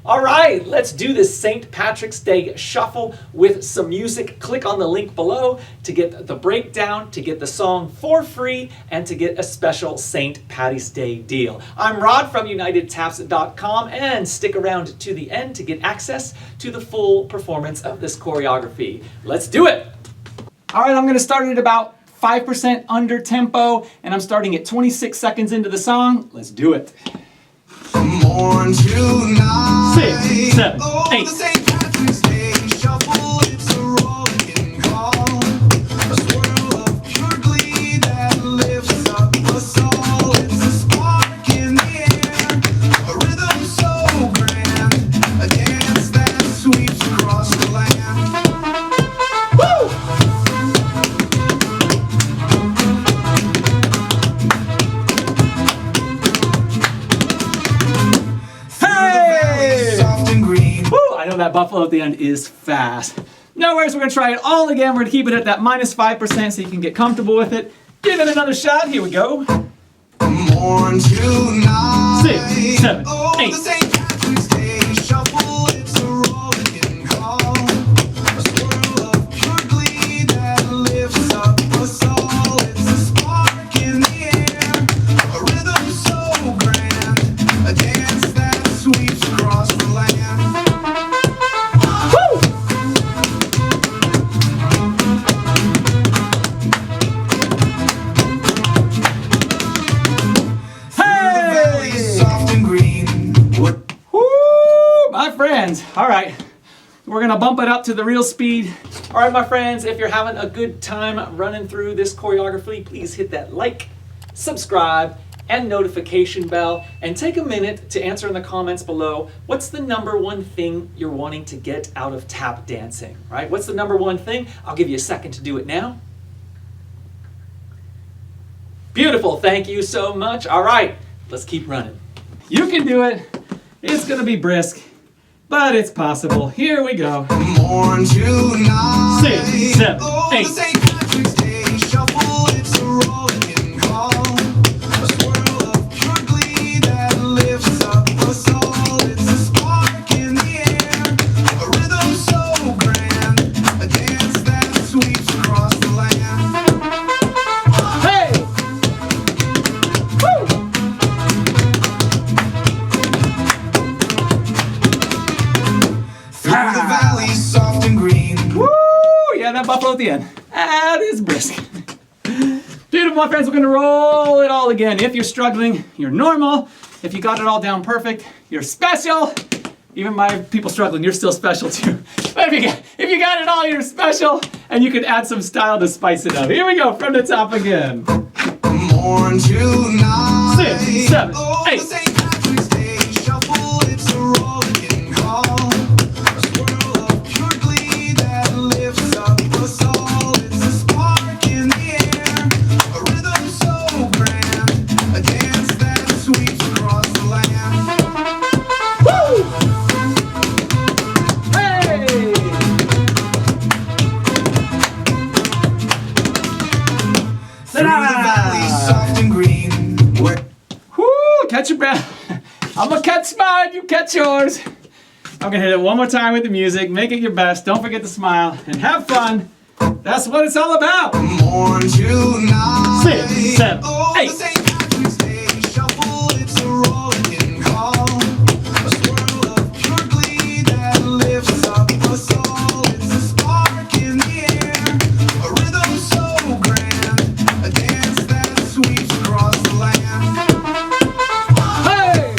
All right, let's do this St. Patrick's Day shuffle with some music. Click on the link below to get the breakdown, to get the song for free, and to get a special St. Patty's Day deal. I'm Rod from UnitedTaps.com, and stick around to the end to get access to the full performance of this choreography. Let's do it. All right, I'm going to start at about 5% under tempo, and I'm starting at 26 seconds into the song. Let's do it. Morn to night. 6, 7, Oh, 8. the St. Patrick's Day shuffle, it's a rolling call. A swirl of pure glee that lifts up us all. It's a spark in the air, a rhythm so grand, a dance that sweeps across the land. Woo! I know that buffalo at the end is fast. No worries, we're gonna try it all again. We're gonna keep it at that -5% so you can get comfortable with it. Give it another shot, here we go. Morn to night. 6, 7, Oh, 8. the St. Patrick's Day shuffle, it's a rolling call. A swirl of pure glee that lifts up us all. It's a spark in the air, a rhythm so grand, a dance that sweeps across the land. All right, we're gonna bump it up to the real speed. All right, my friends, if you're having a good time running through this choreography, please hit that like, subscribe, and notification bell, and take a minute to answer in the comments below, what's the #1 thing you're wanting to get out of tap dancing, right? What's the #1 thing? I'll give you a second to do it now. Beautiful, thank you so much. All right, let's keep running. You can do it. It's gonna be brisk, but it's possible. Here we go. Morn to night. 6, 7, Oh, 8. the St. Patrick's Day shuffle, it's a rolling call. A swirl of pure glee that lifts up us all. It's a spark in the air, a rhythm so grand, a dance that sweeps across the land. Hey! Woo! Through the valley, soft and green. Woo! Yeah, that buffalo at the end. That is brisk. Beautiful, my friends. We're going to roll it all again. If you're struggling, you're normal. If you got it all down perfect, you're special. Even my people struggling, you're still special too. But if you got it all, you're special. And you can add some style to spice it up. Here we go, from the top again. Morn to night. 6, 7, Oh, 8. the St. Patrick's Day shuffle, it's a rolling call. A swirl of pure glee that lifts up us all. It's a spark in the air, a rhythm so grand, a dance that sweeps across the land. Woo! Hey! Through the valley, soft and green. Woo! Catch your breath. I'm gonna catch mine, you catch yours. I'm gonna hit it one more time with the music. Make it your best. Don't forget to smile and have fun. That's what it's all about. Morn to night. 6, 7, Oh, 8. the St. Patrick's Day shuffle, it's a rolling call. A swirl of pure glee that lifts up us all. It's a spark in the air, a rhythm so grand, a dance that sweeps across the land. Hey!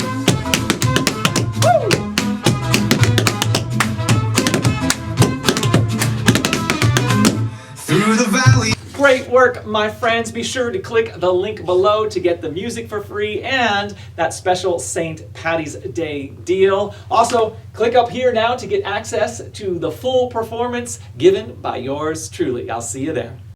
Woo! Through the valley. Great work, my friends. Be sure to click the link below to get the music for free and that special St. Patty's Day deal. Also, click up here now to get access to the full performance given by yours truly. I'll see you there.